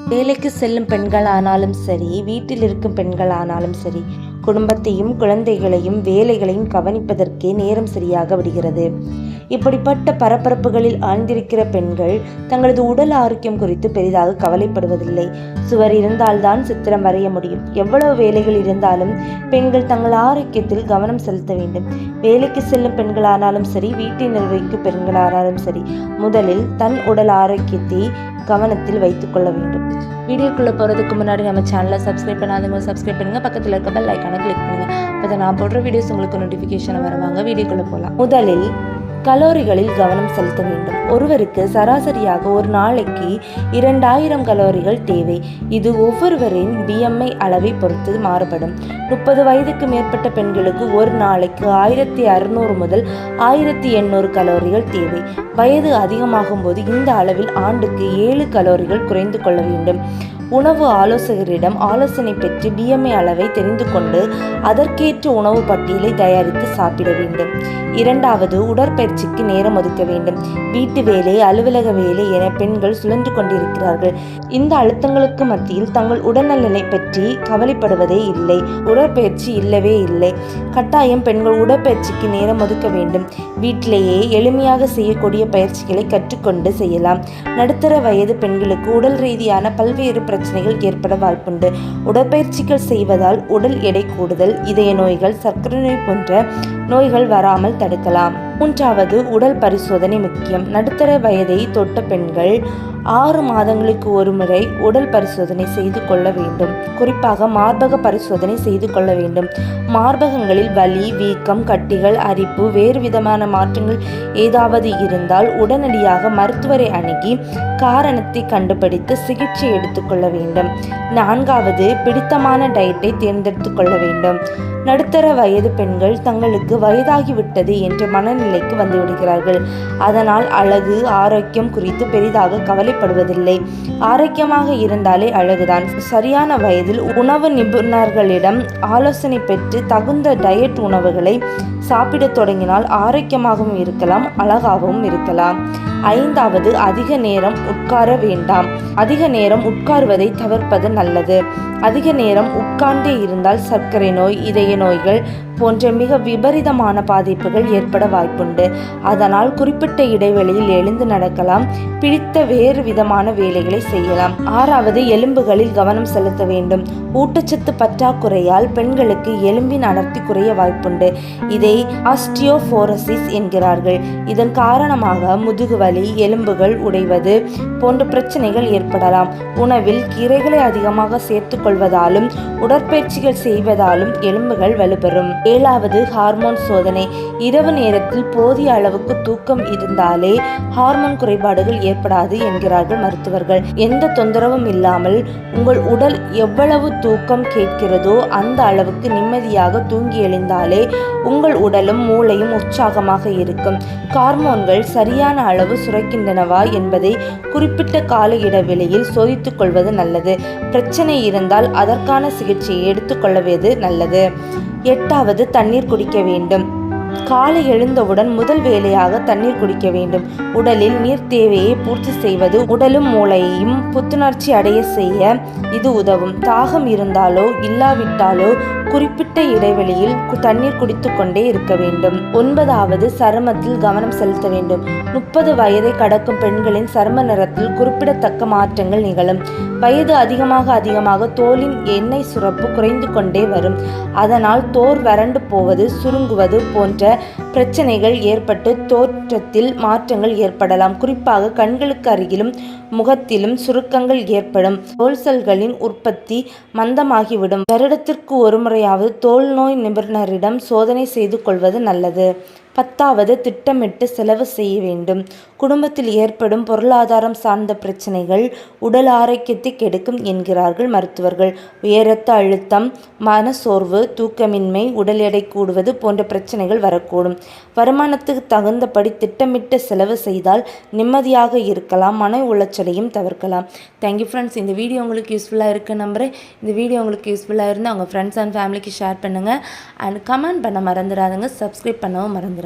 வேலைக்கு செல்லும் பெண்களானாலும் சரி, வீட்டில் இருக்கும் பெண்களானாலும் சரி, குடும்பத்தையும் குழந்தைகளையும் வேலைகளையும் கவனிப்பதற்கே நேரம் சரியாக விடுகிறது. இப்படிப்பட்ட பரபரப்புகளில் ஆழ்ந்திருக்கிற பெண்கள் தங்களது உடல் ஆரோக்கியம் குறித்து பெரிதாக கவலைப்படுவதில்லை. சுவர் இருந்தால்தான் சித்திரம் வரைய முடியும். எவ்வளவு வேலைகள் இருந்தாலும் பெண்கள் தங்கள் ஆரோக்கியத்தில் கவனம் செலுத்த வேண்டும். வேலைக்கு செல்லும் பெண்களானாலும் சரி, வீட்டை நிர்வகிக்கும் பெண்களானாலும் சரி, முதலில் தன் உடல் ஆரோக்கியத்தை கவனத்தில் வைத்துக் கொள்ள வேண்டும். வீடியோக்குள்ளே போகிறதுக்கு முன்னாடி நம்ம சேனலை சப்ஸ்கிரைப் பண்ணாதவங்க சப்ஸ்கிரைப் பண்ணுங்க, பக்கத்தில் இருக்க பெல் ஐக்கானை கிளிக் பண்ணுங்க. அப்போ நான் போடுற வீடியோஸ் உங்களுக்கு நோட்டிஃபிகேஷன் வருவாங்க. வீடியோக்குள்ளே போகலாம். முதலில் கலோரிகளில் கவனம் செலுத்த வேண்டும். ஒருவருக்கு சராசரியாக ஒரு நாளைக்கு 2000 கலோரிகள் தேவை. இது ஒவ்வொருவரின் BMI அளவை பொறுத்து மாறுபடும். 30 வயதுக்கு மேற்பட்ட பெண்களுக்கு ஒரு நாளைக்கு 1600 முதல் 1800 கலோரிகள் தேவை. வயது அதிகமாகும் போது இந்த அளவில் ஆண்டுக்கு 7 கலோரிகள் குறைந்து கொள்ள வேண்டும். உணவு ஆலோசகரிடம் ஆலோசனை பெற்று BMI அளவை தெரிந்து கொண்டு அதற்கேற்ற உணவு பட்டியலை தயாரித்து சாப்பிட வேண்டும். இரண்டாவது, உடற்பயிற்சிக்கு நேரம் ஒதுக்க வேண்டும். வீட்டு வேலை, அலுவலக வேலை என பெண்கள் சுழன்று கொண்டிருக்கிறார்கள். இந்த அழுத்தங்களுக்கு மத்தியில் தங்கள் உடல்நலனை பற்றி கவலைப்படுவதே இல்லை. உடற்பயிற்சி இல்லவே இல்லை. கட்டாயம் பெண்கள் உடற்பயிற்சிக்கு நேரம் ஒதுக்க வேண்டும். வீட்டிலேயே எளிமையாக செய்யக்கூடிய பயிற்சிகளை கற்றுக்கொண்டு செய்யலாம். நடுத்தர வயது பெண்களுக்கு உடல் ரீதியான பல்வேறு பிரச்சனைகள் ஏற்பட வாய்ப்புண்டு. உடற்பயிற்சிகள் செய்வதால் உடல் எடை கூடுதல், இதய நோய்கள், சர்க்கரை நோய் போன்ற நோய்கள் வராமல் தடுக்கலாம். மூன்றாவது, உடல் பரிசோதனை முக்கியம். நடுத்தர வயதை தொட்ட பெண்கள் 6 மாதங்களுக்கு ஒரு முறை உடல் பரிசோதனை செய்து கொள்ள வேண்டும். குறிப்பாக மார்பக பரிசோதனை செய்து கொள்ள வேண்டும். மார்பகங்களில் வலி, வீக்கம், கட்டிகள், அரிப்பு, வேறு விதமான மாற்றங்கள் ஏதாவது இருந்தால் உடனடியாக மருத்துவரை அணுகி காரணத்தை கண்டுபிடித்து சிகிச்சை எடுத்துக்கொள்ள வேண்டும். நான்காவது, பிடித்தமான டயட்டை தேர்ந்தெடுத்து கொள்ள வேண்டும். நடுத்தர வயது பெண்கள் தங்களுக்கு வயதாகிவிட்டது என்ற மனநிலைக்கு வந்துவிடுகிறார்கள். அதனால் அழகு, ஆரோக்கியம் குறித்து பெரிதாக கவலைப்படுவதில்லை. ஆரோக்கியமாக இருந்தாலே அழகுதான். சரியான வயதில் உணவு நிபுணர்களிடம் ஆலோசனை பெற்று தகுந்த டயட் உணவுகளை சாப்பிட தொடங்கினால் ஆரோக்கியமாகவும் இருக்கலாம், அழகாகவும் இருக்கலாம். ஐந்தாவது, அதிக நேரம் உட்கார வேண்டாம். அதிக நேரம் உட்காருவதை தவிர்ப்பது நல்லது. அதிக நேரம் உட்கார்ந்தே இருந்தால் சர்க்கரை நோய், இதய நோய்கள் போன்ற மிக விபரீதமான பாதிப்புகள் ஏற்பட வாய்ப்புண்டு. அதனால் குறிப்பிட்ட இடைவெளியில் எழுந்து நடக்கலாம். பிடித்த வேறு விதமான வேலைகளை செய்யலாம். ஆறாவது, எலும்புகளில் கவனம் செலுத்த வேண்டும். ஊட்டச்சத்து பற்றாக்குறையால் பெண்களுக்கு எலும்பின் அடர்த்தி குறைய வாய்ப்புண்டு. இதை ஆஸ்டியோபோரோசிஸ் என்கிறார்கள். இதன் காரணமாக முதுகுவலி, எலும்புகள் உடைவது போன்ற பிரச்சனைகள் ஏற்படலாம். உணவில் கீரைகளை அதிகமாக சேர்த்து கொள்வதாலும் உடற்பயிற்சிகள் செய்வதாலும் எலும்புகள் வலுப்பெறும். ஏழாவது, ஹார்மோன் சோதனை. இரவு நேரத்தில் போதிய அளவுக்கு தூக்கம் இருந்தாலே ஹார்மோன் குறைபாடுகள் ஏற்படாது என்கிறார்கள் மருத்துவர்கள். எந்த தொந்தரவும் இல்லாமல் உங்கள் உடல் எவ்வளவு தூக்கம் கேட்கிறதோ அந்த அளவுக்கு நிம்மதியாக தூங்கி எழுந்தாலே உங்கள் உடலும் மூளையும் உற்சாகமாக இருக்கும். ஹார்மோன்கள் சரியான அளவு சுரக்கின்றனவா என்பதை குறிப்பிட்ட கால இடைவெளியில் சோதித்துக் கொள்வது நல்லது. பிரச்சனை இருந்தால் அதற்கான சிகிச்சையை எடுத்துக்கொள்வது நல்லது. எட்டாவது, தண்ணீர் குடிக்க வேண்டும். காலை எழுந்தவுடன் முதல் வேலையாக தண்ணீர் குடிக்க வேண்டும். உடலில் நீர் தேவையை பூர்த்தி செய்வது உடலும் மூளையையும் புத்துணர்ச்சி அடைய செய்ய இது உதவும். தாகம் இருந்தாலோ இல்லாவிட்டாலோ குறிப்பிட்ட இடைவெளியில் தண்ணீர் குடித்து கொண்டே இருக்க வேண்டும். ஒன்பதாவது, சருமத்தில் கவனம் செலுத்த வேண்டும். 30 வயதை கடக்கும் பெண்களின் சரும நிறத்தில் குறிப்பிடத்தக்க மாற்றங்கள் நிகழும். வயது அதிகமாக தோலின் எண்ணெய் சுரப்பு குறைந்து கொண்டே வரும். அதனால் தோல் வறண்டு போவது, சுருங்குவது போன்ற பிரச்சனைகள் ஏற்பட்டு தோற்றத்தில் மாற்றங்கள் ஏற்படலாம். குறிப்பாக கண்களுக்கு அருகிலும் முகத்திலும் சுருக்கங்கள் ஏற்படும். தோல் செல்களின் உற்பத்தி மந்தமாகிவிடும். வருடத்திற்கு ஒரு முறையாவது தோல் நோய் நிபுணரிடம் சோதனை செய்து கொள்வது நல்லது. 10வது, திட்டமிட்டு செலவு செய்ய வேண்டும். குடும்பத்தில் ஏற்படும் பொருளாதாரம் சார்ந்த பிரச்சனைகள் உடல் ஆரோக்கியத்தை கெடுக்கும் என்கிறார்கள் மருத்துவர்கள். உயர் இரத்த அழுத்தம், மனசோர்வு, தூக்கமின்மை, உடல் எடை கூடுவது போன்ற பிரச்சனைகள் வரக்கூடும். வருமானத்துக்கு தகுந்தபடி திட்டமிட்டு செலவு செய்தால் நிம்மதியாக இருக்கலாம், மன உளைச்சலையும் தவிர்க்கலாம். Thank you friends. இந்த வீடியோ உங்களுக்கு யூஸ்ஃபுல்லாக இருக்குது நம்புகிறேன். இந்த வீடியோ உங்களுக்கு யூஸ்ஃபுல்லாக இருந்தால் அவங்க ஃப்ரெண்ட்ஸ் அண்ட் ஃபேமிலிக்கு ஷேர் பண்ணுங்கள். அண்ட் கமெண்ட் பண்ண மறந்துடாதுங்க. சப்ஸ்கிரைப் பண்ணவும் மறந்துடாதுங்க.